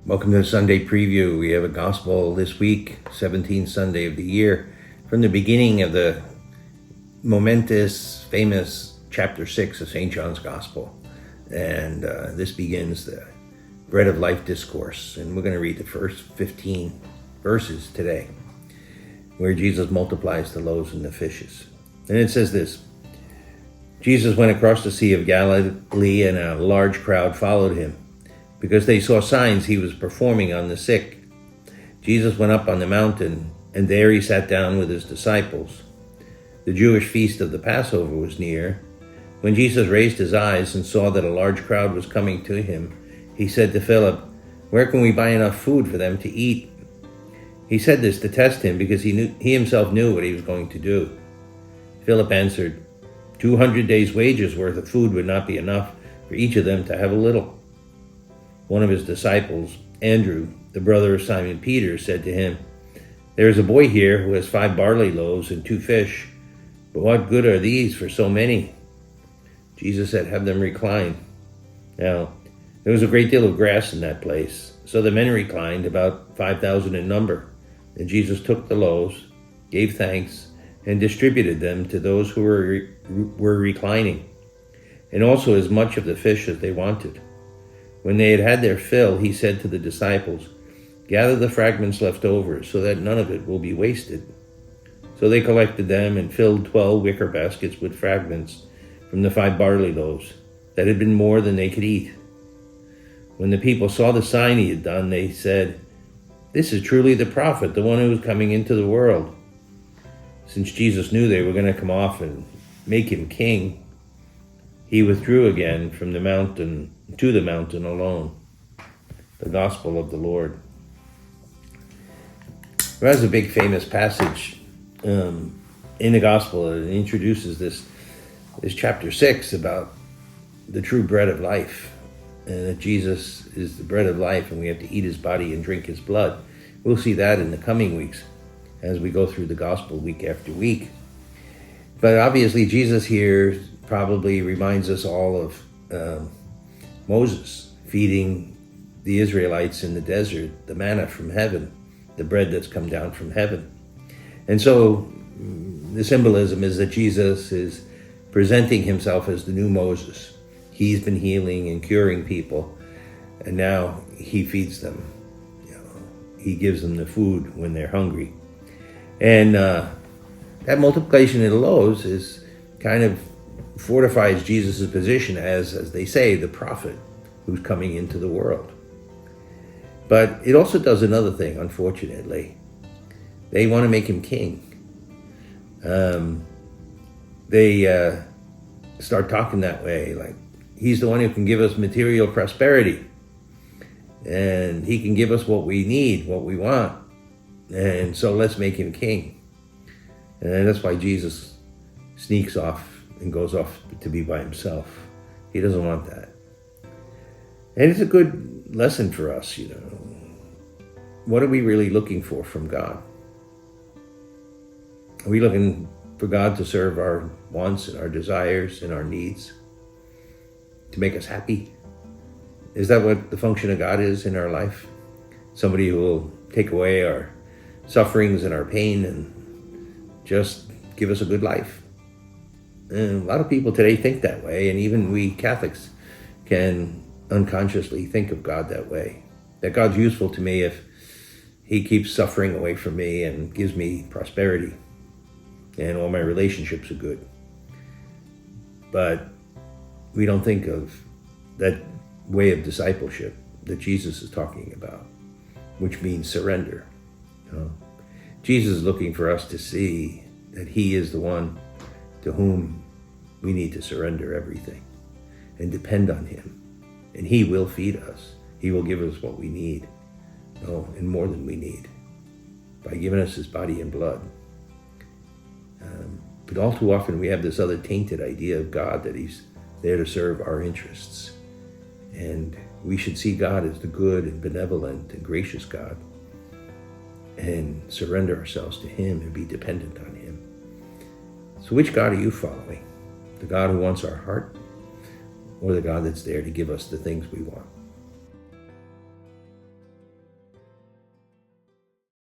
Welcome to the Sunday preview. We have a gospel this week, 17th Sunday of the year, from the beginning of the momentous, famous chapter 6 of St. John's Gospel. And this begins the Bread of Life Discourse. And we're going to read the first 15 verses today, where Jesus multiplies the loaves and the fishes. And it says this: Jesus went across the Sea of Galilee, and a large crowd followed him, because they saw signs he was performing on the sick. Jesus went up on the mountain, and there he sat down with his disciples. The Jewish feast of the Passover was near. When Jesus raised his eyes and saw that a large crowd was coming to him, he said to Philip, "Where can we buy enough food for them to eat?" He said this to test him, because he himself knew what he was going to do. Philip answered, 200 days' wages worth of food would not be enough for each of them to have a little. One of his disciples, Andrew, the brother of Simon Peter, said to him, "There is a boy here who has 5 barley loaves and 2 fish, but what good are these for so many?" Jesus said, "Have them recline." Now, there was a great deal of grass in that place, so the men reclined, about 5,000 in number. And Jesus took the loaves, gave thanks, and distributed them to those who were reclining, and also as much of the fish as they wanted. When they had had their fill, he said to the disciples, "Gather the fragments left over, so that none of it will be wasted." So they collected them and filled 12 wicker baskets with fragments from the 5 barley loaves that had been more than they could eat. When the people saw the sign he had done, they said, "This is truly the prophet, the one who was coming into the world." Since Jesus knew they were going to come off and make him king, he withdrew again from the mountain to the mountain alone. The Gospel of the Lord. There's a big famous passage in the Gospel that introduces this chapter 6 about the true bread of life, and that Jesus is the bread of life, and we have to eat his body and drink his blood. We'll see that in the coming weeks as we go through the Gospel week after week. But obviously Jesus here probably reminds us all of Moses feeding the Israelites in the desert, the manna from heaven, the bread that's come down from heaven. And so the symbolism is that Jesus is presenting himself as the new Moses. He's been healing and curing people, and now he feeds them. He gives them the food when they're hungry. And that multiplication of the loaves is kind of fortifies Jesus' position as they say, the prophet who's coming into the world. But it also does another thing, unfortunately. They want to make him king. They start talking that way, like he's the one who can give us material prosperity, and he can give us what we need, what we want, and so let's make him king. And that's why Jesus sneaks off and goes off to be by himself. He doesn't want that. And it's a good lesson for us, What are we really looking for from God? Are we looking for God to serve our wants and our desires and our needs, to make us happy? Is that what the function of God is in our life? Somebody who will take away our sufferings and our pain and just give us a good life? And a lot of people today think that way, and even we Catholics can unconsciously think of God that way. That God's useful to me if he keeps suffering away from me and gives me prosperity, and all my relationships are good. But we don't think of that way of discipleship that Jesus is talking about, which means surrender. Jesus is looking for us to see that he is the one to whom we need to surrender everything and depend on him. And he will feed us. He will give us what we need, and more than we need, by giving us his body and blood. But all too often we have this other tainted idea of God, that he's there to serve our interests. And we should see God as the good and benevolent and gracious God, and surrender ourselves to him and be dependent on him. So which God are you following? The God who wants our heart, or the God that's there to give us the things we want?